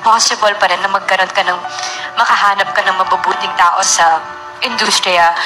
possible pa rin na magkaroon ka ng, makahanap ka ng mabubuting tao sa industriya.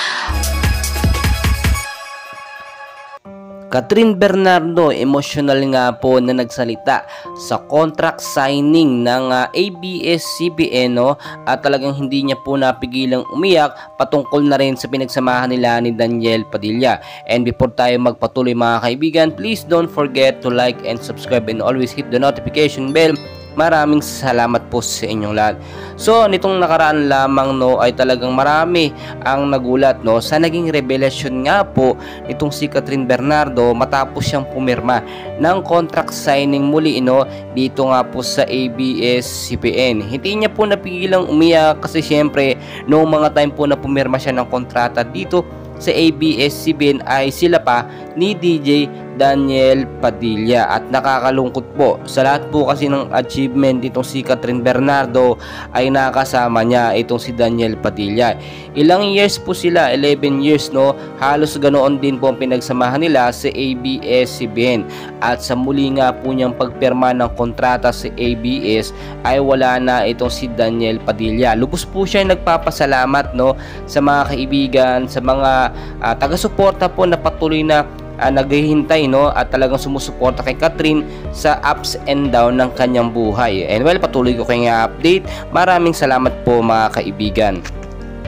Kathryn Bernardo, emotional nga po na nagsalita sa contract signing ng ABS-CBN, no? At talagang hindi niya po napigilang umiyak patungkol na rin sa pinagsamahan nila ni Daniel Padilla. And before tayo magpatuloy mga kaibigan, please don't forget to like and subscribe and always hit the notification bell. Maraming salamat po sa inyong lahat. So nitong nakaraan lamang, no, ay talagang marami ang nagulat, no, sa naging revelasyon nga po nitong si Kathryn Bernardo matapos siyang pumirma ng contract signing muli, no, dito nga po sa ABS-CBN. Hindi niya po napigilang umiyak kasi syempre noong mga time po na pumirma siya ng kontrata dito sa ABS-CBN ay sila pa ni DJ Daniel Padilla. At nakakalungkot po, sa lahat po kasi ng achievement itong si Kathryn Bernardo ay nakasama niya itong si Daniel Padilla. Ilang years po sila, 11 years, no, halos ganoon din po ang pinagsamahan nila sa ABS-CBN. At sa muli nga po niyang pagpirma ng kontrata sa ABS ay wala na itong si Daniel Padilla. Lubos po siya nagpapasalamat, no, sa mga kaibigan, sa mga taga-suporta po na patuloy na naghihintay, no, at talagang sumusuporta kay Kathryn sa ups and down ng kanyang buhay. And well, patuloy ko kayong update. Maraming salamat po mga kaibigan.